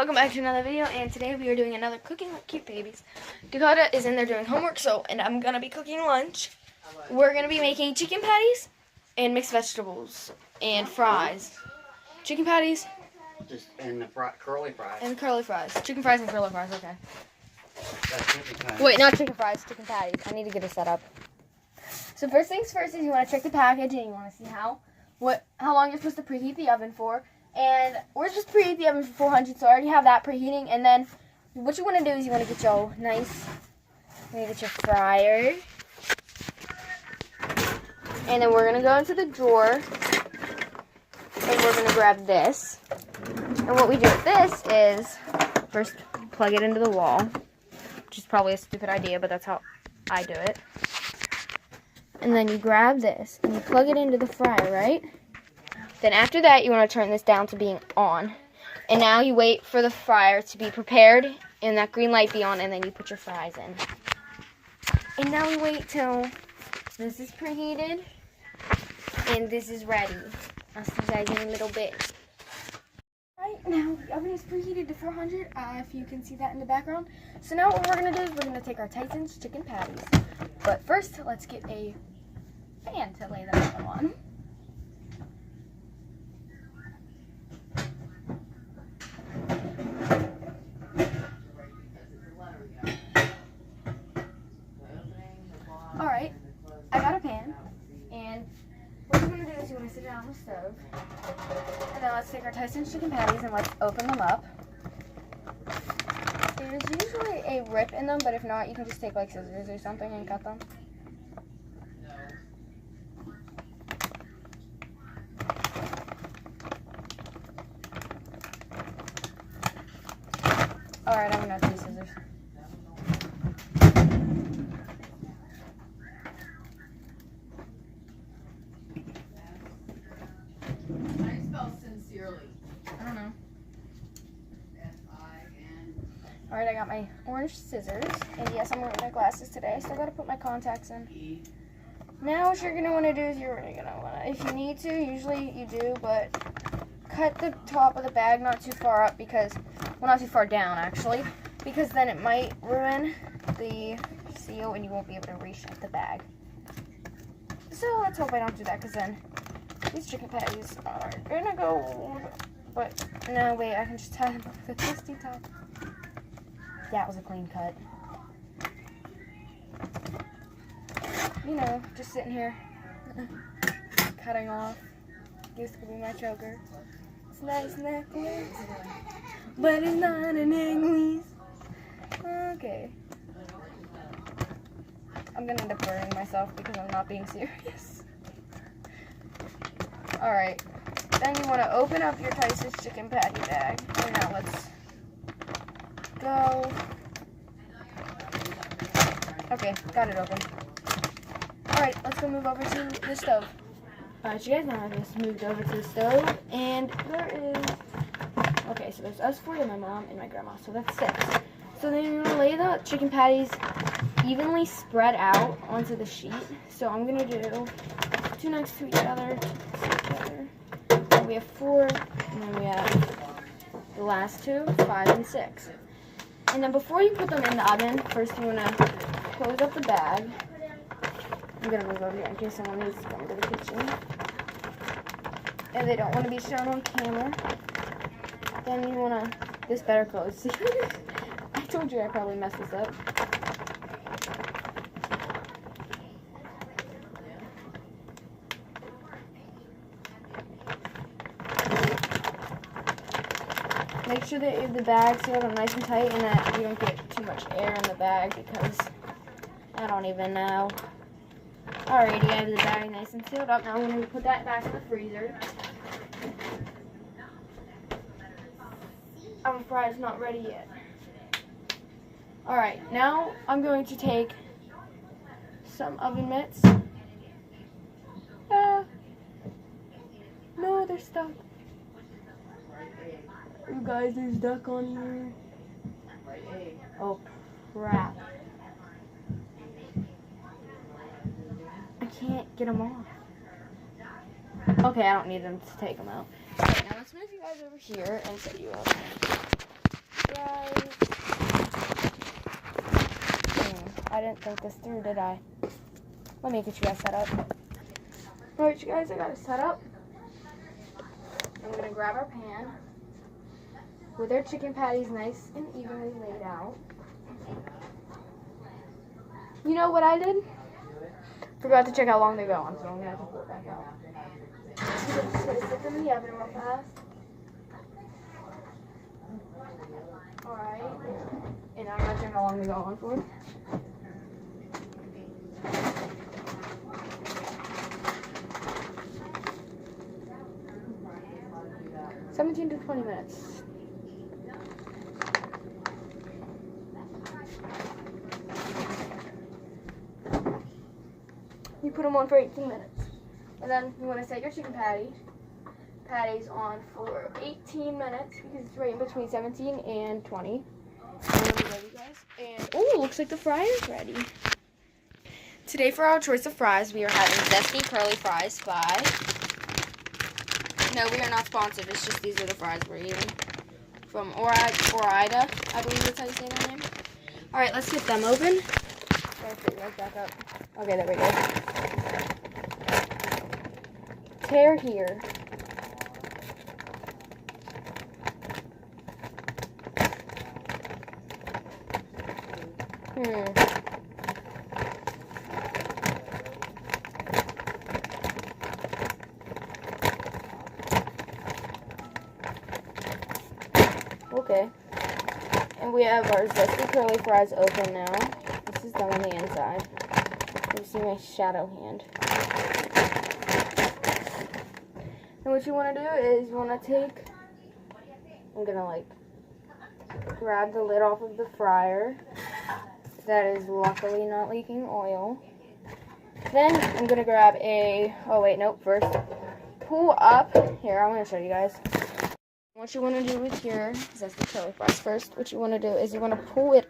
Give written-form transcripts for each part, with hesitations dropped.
Welcome back to another video, and today we are doing another Cooking with Cute Babies. Dakota is in there doing homework, and I'm going to be cooking lunch. We're going to be making chicken patties and mixed vegetables and fries. Chicken patties. And the curly fries. And curly fries. Chicken fries and curly fries, okay. That's chicken patties. Wait, not chicken fries, chicken patties. I need to get it set up. So first things first is you want to check the package and you want to see how long you're supposed to preheat the oven for. And we're just preheat the oven for 400, so I already have that preheating. And then what you want to do is you want to get your fryer. And then we're going to go into the drawer. And we're going to grab this. And what we do with this is first plug it into the wall. Which is probably a stupid idea, but that's how I do it. And then you grab this and you plug it into the fryer, right? Then after that, you want to turn this down to being on. And now you wait for the fryer to be prepared and that green light be on, and then you put your fries in. And now we wait till this is preheated and this is ready. I'll see you guys in a little bit. Right now, the oven is preheated to 400, if you can see that in the background. So now what we're going to do is we're going to take our Tyson's chicken patties. But first, let's get a pan to lay them on. Alright, I got a pan, and what you're going to do is you want to sit it on the stove, and then let's take our Tyson's chicken patties and let's open them up. There's usually a rip in them, but if not, you can just take like scissors or something and cut them. Alright, I'm going to use scissors. I don't know. Alright, I got my orange scissors. And yes, I'm wearing my glasses today. I still got to put my contacts in. Now what you're going to want to do is you're going to want to, if you need to, usually you do, but cut the top of the bag not too far up because, well, not too far down actually, because then it might ruin the seal and you won't be able to reshape the bag. So let's hope I don't do that, because then these chicken patties are going to go. But, no, wait, I can just tie them up with a twisty top. That was a clean cut. You know, just sitting here, cutting off. Used to be my choker. It's a nice necklace, but it's not a necklace. Okay. I'm going to end up burning myself because I'm not being serious. Alright. Then you want to open up your Tyson's chicken patty bag. And now let's go. Okay, got it open. Alright, let's go move over to the stove. Alright, you guys know I just moved over to the stove. And there is... Okay, so there's us four and my mom and my grandma. So that's 6. So then you're going to lay the chicken patties evenly spread out onto the sheet. So I'm going to do 2 next to each other. We have 4, and then we have the last 2, 5 and 6. And then before you put them in the oven, first you want to close up the bag. I'm going to move over here in case someone needs to go into the kitchen. And they don't want to be shown on camera. Then you want to, this better close. I told you I probably messed this up. Make sure that you have the bag sealed up nice and tight and that you don't get too much air in the bag, because I don't even know. Alrighty, I have the bag nice and sealed up. Now I'm going to put that back in the freezer. our fry's not ready yet. Alright, now I'm going to take some oven mitts. No, they're stuck. You guys, there's duck on here. Oh, crap. I can't get them off. Okay, I don't need them to take them out. Okay, now let's move you guys over here and set you up. Guys. I didn't think this through, did I? Let me get you guys set up. Alright, you guys, I got it set up. I'm going to grab our pan with our chicken patties nice and evenly laid out. You know what I did? Forgot to check how long they go on, so I'm going to have to pull it back out. I'm just going to stick them in the oven real fast. Alright. And I'm going to check how long they go on for. "17 to 20 minutes. You put them on for 18 minutes. And then you want to set your chicken patties on for 18 minutes because it's right in between 17 and 20. And we'll be ready, guys. And oh, looks like the fryer's ready. Today for our choice of fries, we are having zesty curly fries by... No, we are not sponsored. It's just these are the fries we're eating. From Orida, I believe that's how you say their name. Alright, let's get them open. Right back up. Okay, there we go. Tear here. Okay. And we have our zesty curly fries open now. This is done on the inside. You see my shadow hand. And what you want to do is you want to take, I'm going to like grab the lid off of the fryer. That is luckily not leaking oil. Then I'm going to grab a, oh wait, nope, first pull up. Here, I'm going to show you guys. What you want to do with your zesty curly fries first, what you want to do is you want to pull it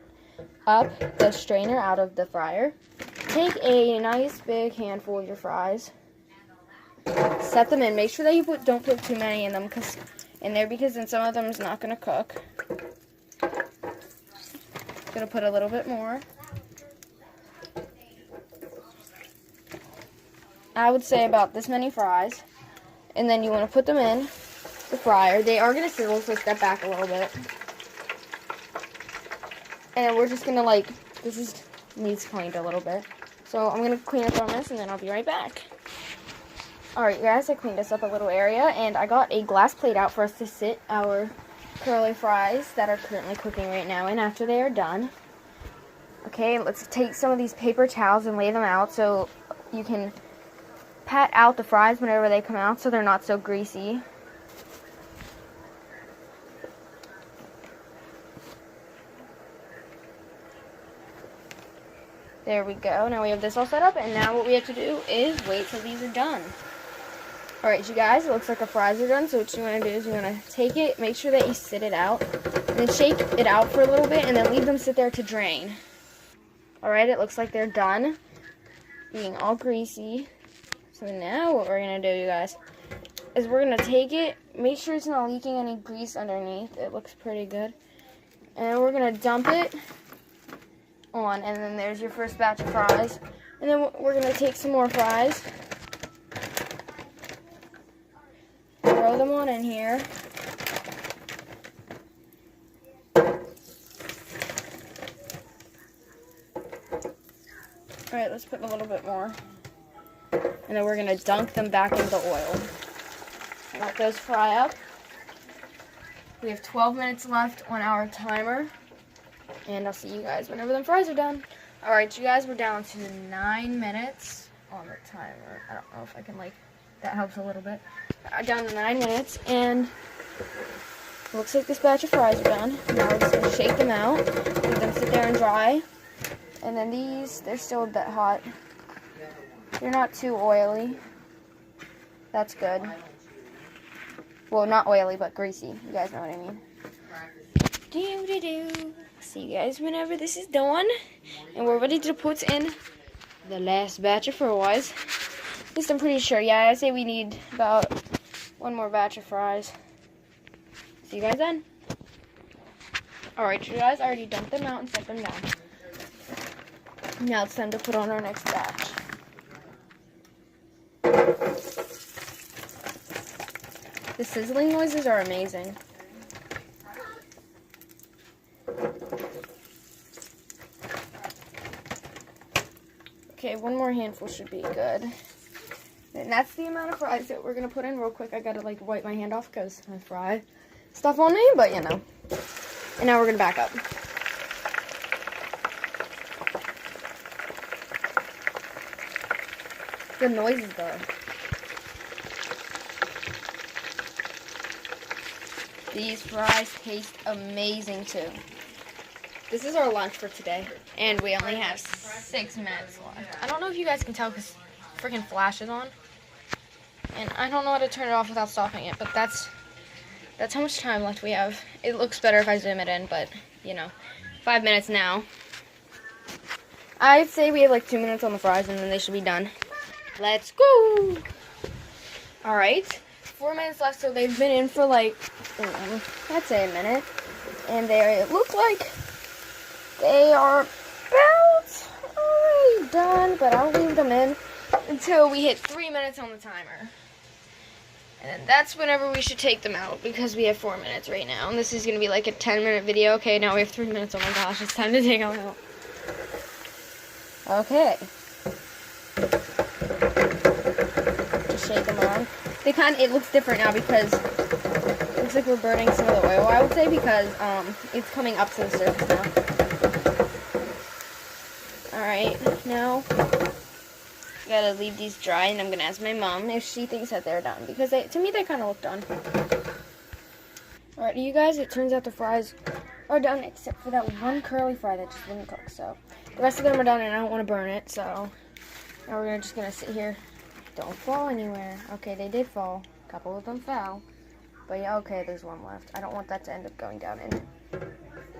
up, the strainer out of the fryer. Take a nice big handful of your fries. Set them in. Make sure that you don't put too many in them because then some of them is not going to cook. Going to put a little bit more. I would say about this many fries. And then you want to put them in the fryer. They are going to sizzle, so step back a little bit. And we're just going to needs cleaned a little bit. So I'm going to clean up on this and then I'll be right back. Alright guys, I cleaned us up a little area and I got a glass plate out for us to sit our curly fries that are currently cooking right now in after they are done. Okay, let's take some of these paper towels and lay them out so you can pat out the fries whenever they come out so they're not so greasy. There we go. Now we have this all set up, and now what we have to do is wait till these are done. Alright, you guys, it looks like our fries are done, so what you want to do is you want to take it, make sure that you sit it out, and then shake it out for a little bit, and then leave them sit there to drain. Alright, it looks like they're done, being all greasy. So now what we're going to do, you guys, is we're going to take it, make sure it's not leaking any grease underneath. It looks pretty good. And we're going to dump it on, and then there's your first batch of fries. And then we're going to take some more fries, throw them on in here. Alright, let's put a little bit more. And then we're going to dunk them back into oil. Let those fry up. We have 12 minutes left on our timer. And I'll see you guys whenever the fries are done. Alright, you guys, we're down to 9 minutes on the timer. I don't know if I can, that helps a little bit. Down to 9 minutes, and Looks like this batch of fries are done. Now we're just gonna shake them out, let them sit there and dry. And then these, they're still a bit hot. They're not too oily. That's good. Well, not oily, but greasy. You guys know what I mean. Do-do-do. See you guys whenever this is done. And we're ready to put in the last batch of fries. At least I'm pretty sure. Yeah, I say we need about one more batch of fries. See you guys then. Alright, you guys already dumped them out and set them down. Now it's time to put on our next batch. The sizzling noises are amazing. Okay, one more handful should be good. And that's the amount of fries that we're going to put in real quick. I got to like wipe my hand off because I fry stuff on me, but you know. And now we're going to back up. The noises though. These fries taste amazing too. This is our lunch for today, and we only have 6 minutes left. I don't know if you guys can tell because freaking flash is on, and I don't know how to turn it off without stopping it. But that's how much time left we have. It looks better if I zoom it in, but you know, 5 minutes now. I'd say we have like 2 minutes on the fries, and then they should be done. Let's go. All right. 4 minutes left, so they've been in for like, I'd say a minute. And they look like they are about already done, but I'll leave them in until we hit 3 minutes on the timer. And then that's whenever we should take them out, because we have 4 minutes right now. And this is going to be like a 10-minute video. Okay, now we have 3 minutes. Oh my gosh, it's time to take them out. Okay. Just shake them on. It looks different now because it looks like we're burning some of the oil, I would say, because it's coming up to the surface now. Alright, now I gotta leave these dry, and I'm gonna ask my mom if she thinks that they're done, because to me they kind of look done. Alright, you guys, it turns out the fries are done except for that one curly fry that just didn't cook, so the rest of them are done, and I don't want to burn it, so now we're just gonna sit here. Don't fall anywhere. Okay, they did fall. A couple of them fell. But yeah, okay, there's one left. I don't want that to end up going down in.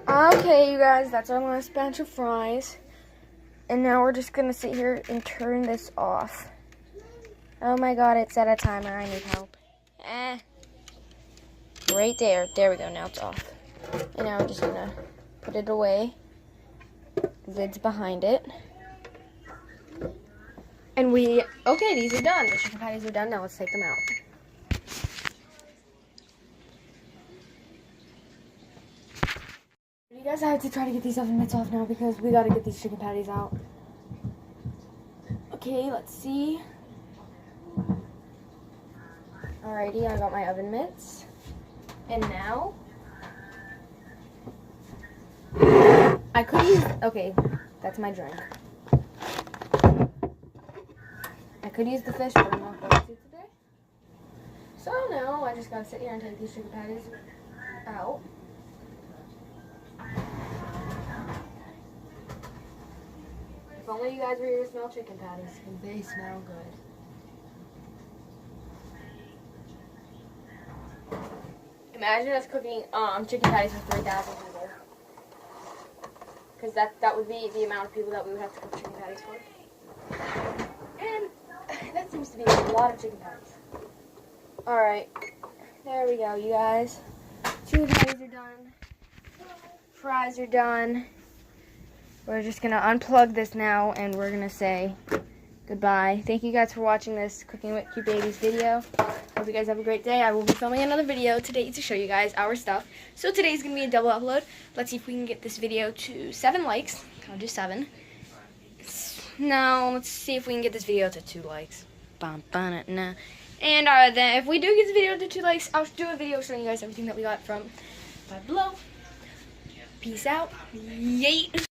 Okay, you guys, that's our last batch of fries. And now we're just gonna sit here and turn this off. Oh my god, it set a timer. I need help. Right there. There we go. Now it's off. And now I'm just gonna put it away. Lid's behind it. And okay, these are done. The chicken patties are done. Now let's take them out. You guys, I have to try to get these oven mitts off now because we gotta get these chicken patties out. Okay, let's see. Alrighty, I got my oven mitts. And now, I could use, okay, that's my drink. I could use the fish, but I'm not going to today. So now I just gotta sit here and take these chicken patties out. If only you guys were here to smell chicken patties, because they smell good. Imagine us cooking chicken patties for 3,000 people. Because that would be the amount of people that we would have to cook chicken patties for. And that seems to be a lot of chicken patties. Alright, there we go, you guys. Chicken patties are done. Fries are done. We're just going to unplug this now, and we're going to say goodbye. Thank you guys for watching this Cooking with Cute Babies video. Hope you guys have a great day. I will be filming another video today to show you guys our stuff. So today's going to be a double upload. Let's see if we can get this video to 7 likes. I'll do 7. No, let's see if we can get this video to 2 likes. And then if we do get this video to 2 likes, I'll do a video showing you guys everything that we got from Five Below. Peace out. Yeet.